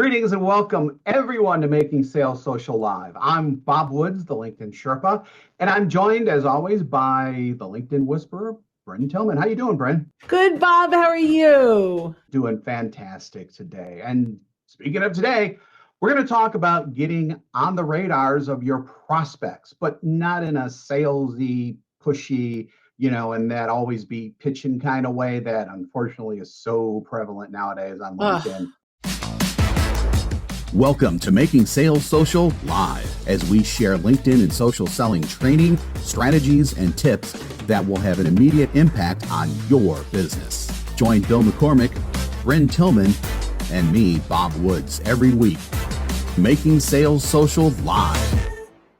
Greetings and welcome everyone to Making Sales Social Live. I'm Bob Woods, the LinkedIn Sherpa, and I'm joined as always by the LinkedIn Whisperer, Bryn Tillman. How you doing, Bryn? Good, Bob. How are you? Doing fantastic today. And speaking of today, we're going to talk about getting on the radars of your prospects, but not in a salesy, pushy, and that always be pitching kind of way that unfortunately is so prevalent nowadays on LinkedIn. Welcome to Making Sales Social Live, as we share LinkedIn and social selling training, strategies, and tips that will have an immediate impact on your business. Join Bill McCormick, Bryn Tillman, and me, Bob Woods, every week. Making Sales Social Live.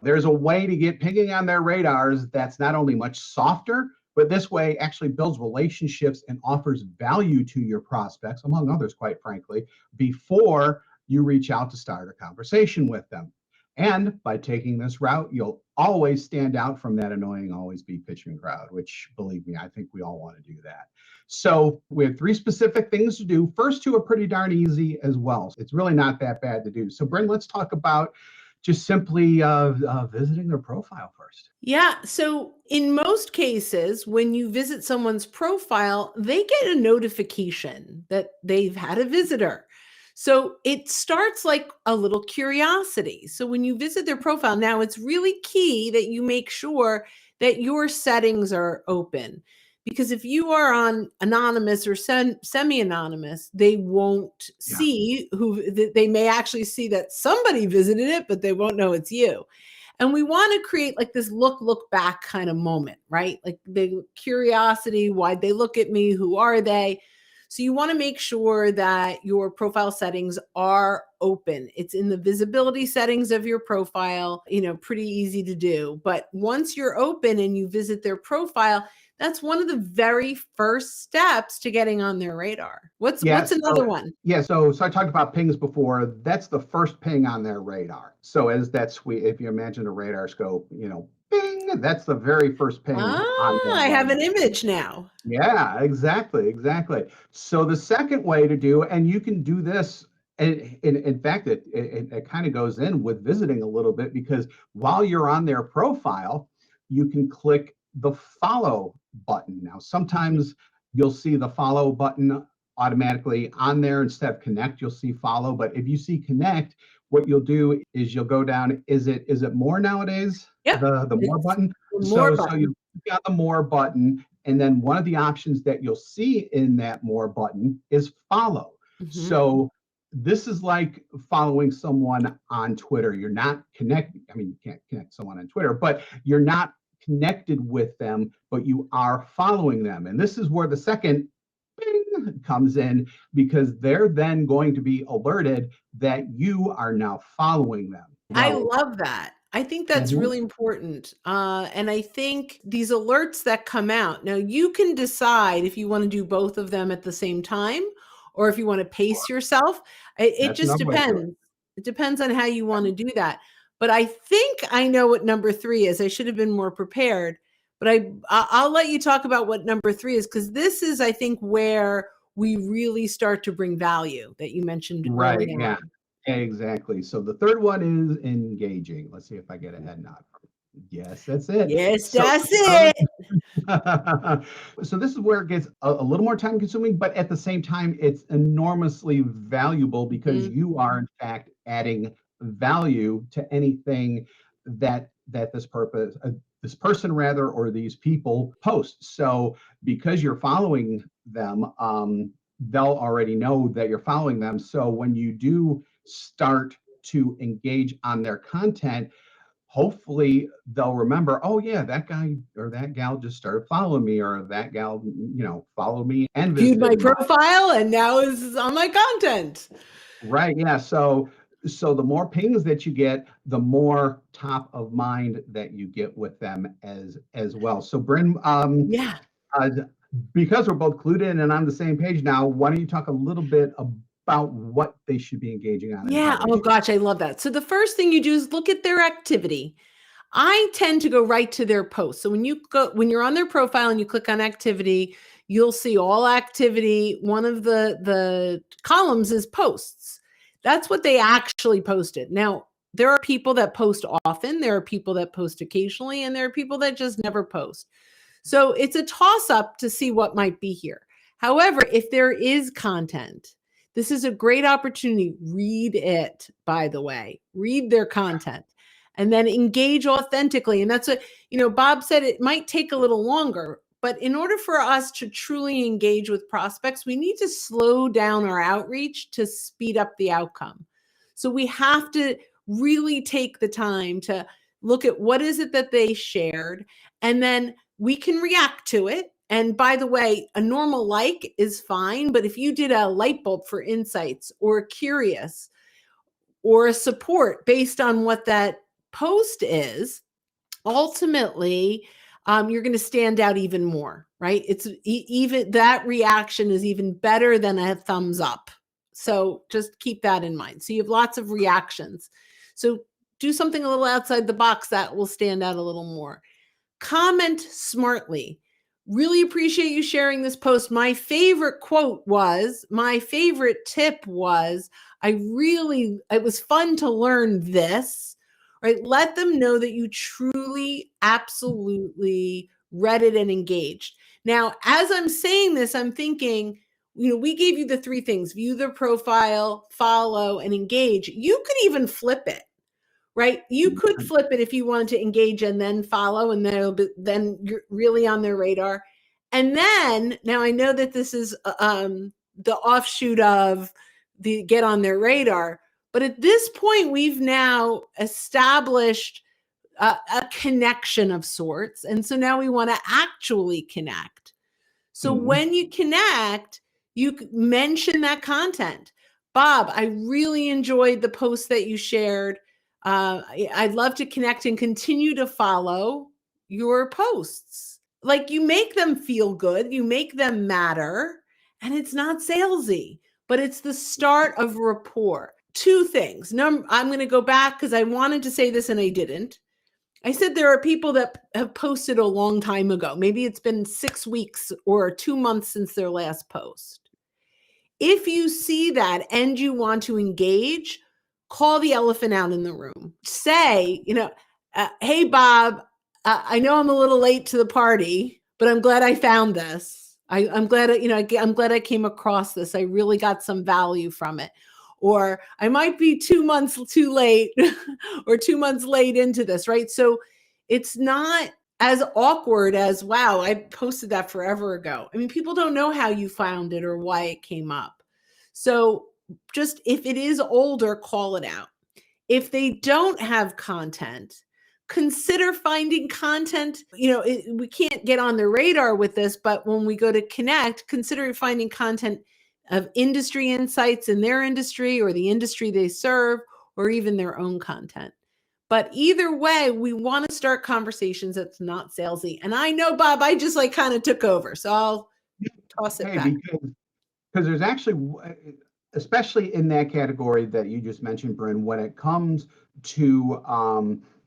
There's a way to get pinging on their radars that's not only much softer, but this way actually builds relationships and offers value to your prospects, among others, quite frankly, before you reach out to start a conversation with them. And by taking this route, you'll always stand out from that annoying, always be pitching crowd, which, believe me, I think we all want to do that. So we have 3 specific things to do. First 2 are pretty darn easy as well. It's really not that bad to do. So Bryn, let's talk about just simply visiting their profile first. Yeah. So in most cases, when you visit someone's profile, they get a notification that they've had a visitor. So it starts like a little curiosity. So when you visit their profile, now it's really key that you make sure that your settings are open. Because if you are on anonymous or semi-anonymous, they won't see who. They may actually see that somebody visited it, but they won't know it's you. And we want to create like this look back kind of moment, right? Like the curiosity, why'd they look at me? Who are they? So you want to make sure that your profile settings are open. It's in the visibility settings of your profile, pretty easy to do. But once you're open and you visit their profile, that's one of the very first steps to getting on their radar. What's another one? Yeah, so I talked about pings before. That's the first ping on their radar. So as that suite, if you imagine a radar scope, bing, that's the very first ping. I have an image now. Yeah, exactly. So the second way to do, and you can do this, in fact, it kind of goes in with visiting a little bit, because while you're on their profile, you can click the follow button. Now, sometimes you'll see the follow button automatically on there instead of connect. You'll see follow, but if you see connect, what you'll do is you'll go down. Is it more nowadays? Yeah, the more button. So you got the more button, and then one of the options that you'll see in that more button is follow. Mm-hmm. So this is like following someone on Twitter. You're not connected. I mean, you can't connect someone on Twitter, but you're not connected with them, but you are following them. And this is where the second bing comes in, because they're then going to be alerted that you are now following them. I love that. I think that's really important. And I think these alerts that come out, now you can decide if you want to do both of them at the same time, or if you want to pace yourself. It just depends. It depends on how you want to do that. But I think I know what number 3 is. I should have been more prepared, but I'll let you talk about what number 3 is, because this is, I think, where we really start to bring value that you mentioned. Right. Yeah, exactly. So the third one is engaging. Let's see if I get a head nod. Yes, that's it. Yes, that's it. So this is where it gets a little more time consuming, but at the same time, it's enormously valuable, because you are in fact adding value to anything that this person or these people post. So because you're following them, they'll already know that you're following them. So when you do start to engage on their content, hopefully they'll remember, oh yeah, that guy or that gal just started following me, or that gal, followed me and viewed my profile and now is on my content. Right. Yeah. So the more pings that you get, the more top of mind that you get with them as well. So Bryn, because we're both clued in and on the same page now, why don't you talk a little bit about what they should be engaging on? Yeah. Oh gosh, I love that. So the first thing you do is look at their activity. I tend to go right to their posts. So when you're on their profile and you click on activity, you'll see all activity. One of the columns is posts. That's what they actually posted. Now, there are people that post often, there are people that post occasionally, and there are people that just never post. So it's a toss up to see what might be here. However, if there is content, this is a great opportunity. Read it, by the way. Read their content and then engage authentically. And that's what, Bob said it might take a little longer, but in order for us to truly engage with prospects, we need to slow down our outreach to speed up the outcome. So we have to really take the time to look at what is it that they shared, and then we can react to it. And by the way, a normal like is fine, but if you did a light bulb for insights or a curious or a support based on what that post is, ultimately, you're going to stand out even more, right? It's even that reaction is even better than a thumbs up. So just keep that in mind. So you have lots of reactions. So do something a little outside the box that will stand out a little more. Comment smartly. Really appreciate you sharing this post. My favorite tip was, it was fun to learn this, right? Let them know that you truly, absolutely read it and engaged. Now, as I'm saying this, I'm thinking, we gave you the 3 things: view their profile, follow, and engage. You could even flip it. Right? You could flip it if you wanted to engage and then follow, and then you're really on their radar. And then, now I know that this is the offshoot of the get on their radar, but at this point, we've now established a connection of sorts. And so now we want to actually connect. So when you connect, you mention that content. Bob, I really enjoyed the post that you shared. I'd love to connect and continue to follow your posts. Like, you make them feel good, you make them matter, and it's not salesy, but it's the start of rapport. 2 things. I'm going to go back because I wanted to say this and I didn't. I said there are people that have posted a long time ago. Maybe it's been 6 weeks or 2 months since their last post. If you see that and you want to engage, call the elephant out in the room. Say, hey, Bob, I know I'm a little late to the party, but I'm glad I found this. I'm glad, I'm glad I came across this. I really got some value from it. Or I might be 2 months too late or 2 months late into this, right? So it's not as awkward as, wow, I posted that forever ago. I mean, people don't know how you found it or why it came up. So just, if it is older, call it out. If they don't have content, consider finding content. We can't get on their radar with this, but when we go to connect, consider finding content of industry insights in their industry or the industry they serve, or even their own content. But either way, we want to start conversations that's not salesy. And I know, Bob, I just kind of took over, so I'll toss it back. Because there's actually, especially in that category that you just mentioned, Bryn, when it comes to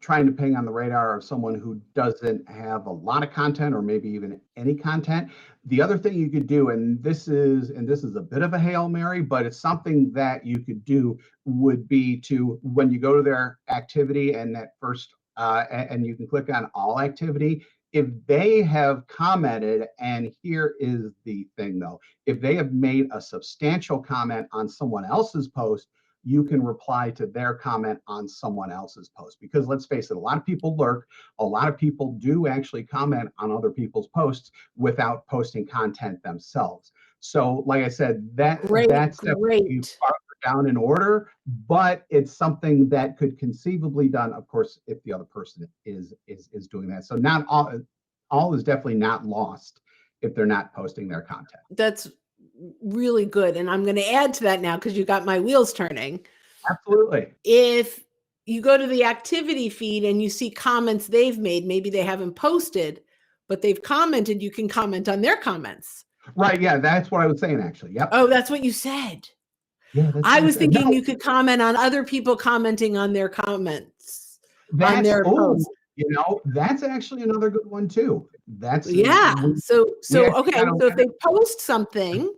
trying to ping on the radar of someone who doesn't have a lot of content or maybe even any content, the other thing you could do, and this is a bit of a Hail Mary, but it's something that you could do, would be to, when you go to their activity and that first, and you can click on all activity, if they have commented, and here is the thing though, if they have made a substantial comment on someone else's post, you can reply to their comment on someone else's post. Because let's face it, a lot of people lurk. A lot of people do actually comment on other people's posts without posting content themselves. So like I said, that's definitely farther down in order, but it's something that could conceivably done, of course, if the other person is doing that. So not all is definitely not lost if they're not posting their content. That's really good. And I'm going to add to that now because you got my wheels turning. Absolutely. If you go to the activity feed and you see comments they've made, maybe they haven't posted, but they've commented, you can comment on their comments. Right. Yeah, that's what I was saying, actually. Yep. Oh, that's what you said. Yeah, I was thinking you could comment on other people commenting on their comments. That's that's actually another good one too. That's okay. So if they post something,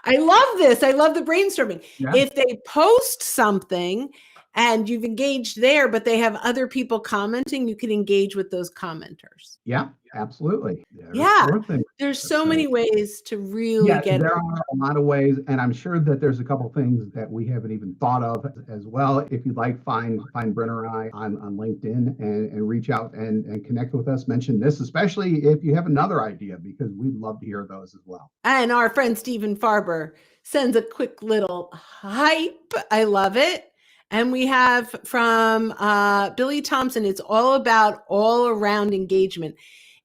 I love this. I love the brainstorming. Yeah. If they post something and you've engaged there, but they have other people commenting, you can engage with those commenters. Yeah, absolutely. There's Yeah, four things. there's so So, many ways to really yeah, get. there are a lot of ways, and I'm sure that there's a couple things that we haven't even thought of as well. If you'd like, find Brenner and I on LinkedIn and reach out and connect with us. Mention this, especially if you have another idea, because we'd love to hear those as well. And our friend Stephen Farber sends a quick little hype. I love it. And we have from Billy Thompson, it's all about all around engagement.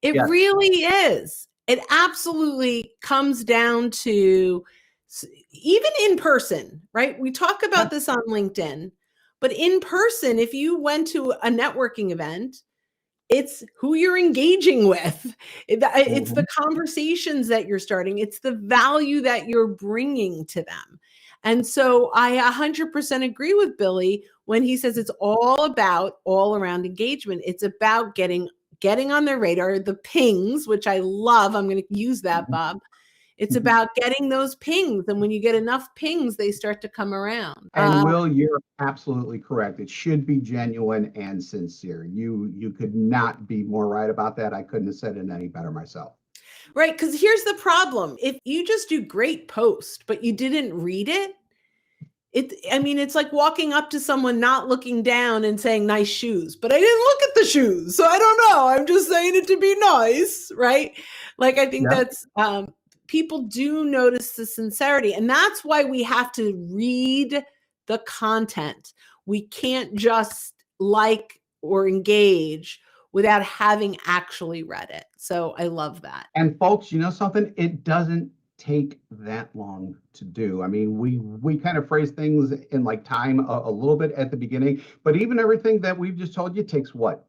It Yes. really is. It absolutely comes down to even in person, right? We talk about this on LinkedIn, but in person, if you went to a networking event, it's who you're engaging with. It's the conversations that you're starting. It's the value that you're bringing to them. And so I 100% agree with Billy when he says it's all about all around engagement. It's about getting on their radar, the pings, which I love. I'm going to use that, Bob. It's about getting those pings. And when you get enough pings, they start to come around. And Will, you're absolutely correct. It should be genuine and sincere. You could not be more right about that. I couldn't have said it any better myself. Right. Because here's the problem. If you just do great post, but you didn't read it, it's like walking up to someone not looking down and saying nice shoes, but I didn't look at the shoes. So I don't know. I'm just saying it to be nice. Right. Like, I think that's, people do notice the sincerity, and that's why we have to read the content. We can't just like or engage without having actually read it. So I love that. And folks, you know something? It doesn't take that long to do. I mean, we kind of phrase things in like time a little bit at the beginning, but even everything that we've just told you takes what,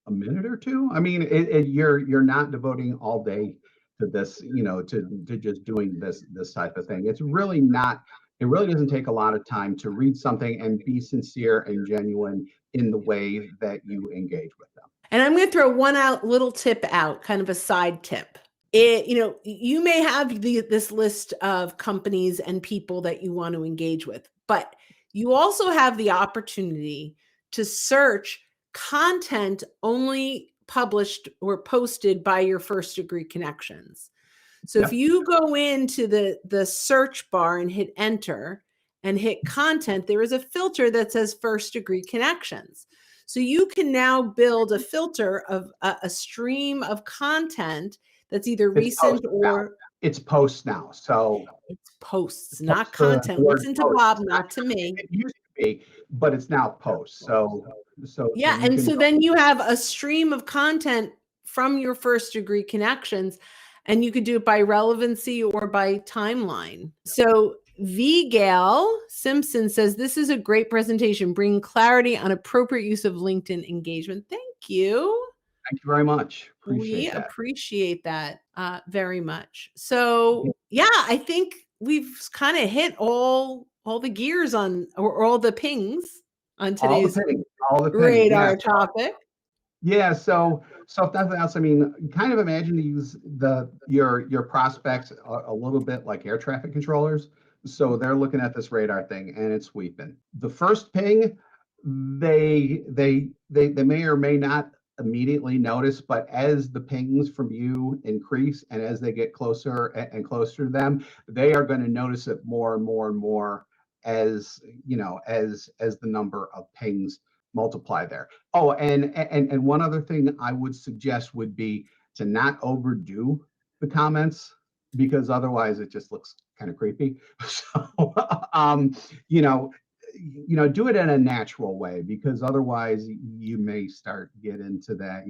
a minute or two? I mean, you're not devoting all day to this, to just doing this type of thing. It's really not. It really doesn't take a lot of time to read something and be sincere and genuine in the way that you engage with them. And I'm going to throw one little tip out, kind of a side tip. You may have this list of companies and people that you want to engage with, but you also have the opportunity to search content only published or posted by your first degree connections. So if you go into the search bar and hit enter and hit content, there is a filter that says first degree connections. So you can now build a filter of a stream of content that's either recent or it's posts now. So it's posts, not content. Listen to Bob, not to me. It used to be, but it's now posts. So yeah, and so then you have a stream of content from your first degree connections, and you could do it by relevancy or by timeline. So VGale Simpson says, this is a great presentation, bringing clarity on appropriate use of LinkedIn engagement. Thank you. Thank you very much. Appreciate that very much. So yeah, I think we've kind of hit all the gears on, or all the pings on today's all the pings, radar topic. Yeah, so if nothing else, I mean, kind of imagine your prospects a little bit like air traffic controllers. So they're looking at this radar thing and it's sweeping. The first ping, they may or may not immediately notice, but as the pings from you increase and as they get closer and closer to them, they are going to notice it more and more and more as the number of pings multiply there. Oh, and one other thing I would suggest would be to not overdo the comments, because otherwise it just looks kind of creepy. So do it in a natural way, because otherwise you may start get into that,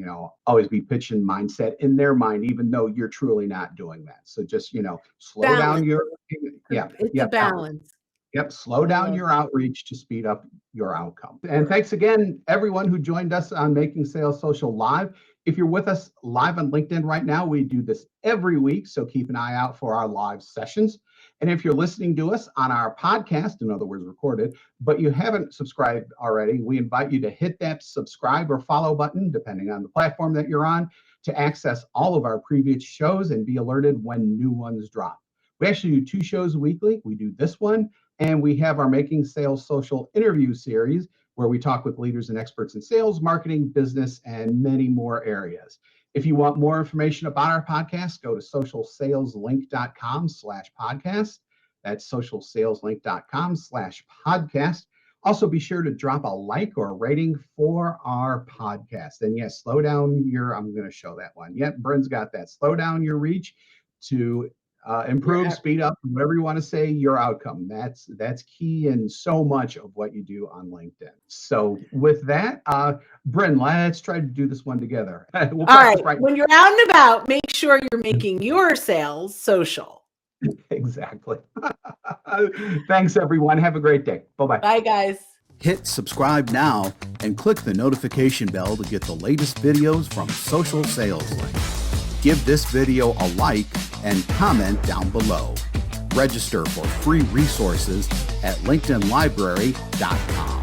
always be pitching mindset in their mind, even though you're truly not doing that. So just, slow down your, it's a balance. Yep, slow down your outreach to speed up your outcome. And thanks again, everyone who joined us on Making Sales Social Live. If you're with us live on LinkedIn right now, we do this every week, so keep an eye out for our live sessions. And if you're listening to us on our podcast, in other words, recorded, but you haven't subscribed already, we invite you to hit that subscribe or follow button, depending on the platform that you're on, to access all of our previous shows and be alerted when new ones drop. We actually do 2 shows weekly. We do this one, and we have our Making Sales Social interview series where we talk with leaders and experts in sales, marketing, business, and many more areas. If you want more information about our podcast, go to socialsaleslink.com/podcast. That's socialsaleslink.com/podcast. Also, be sure to drop a like or a rating for our podcast. And yes, slow down I'm going to show that one. Yep, Bryn's got that. Slow down your reach to improve, speed up, whatever you want to say, your outcome. That's key in so much of what you do on LinkedIn. So with that, Bryn, let's try to do this one together. We'll practice right. When you're out and about, make sure you're making your sales social. Exactly. Thanks, everyone. Have a great day. Bye-bye. Bye, guys. Hit subscribe now and click the notification bell to get the latest videos from Social Sales Link. Give this video a like and comment down below. Register for free resources at linkedinlibrary.com.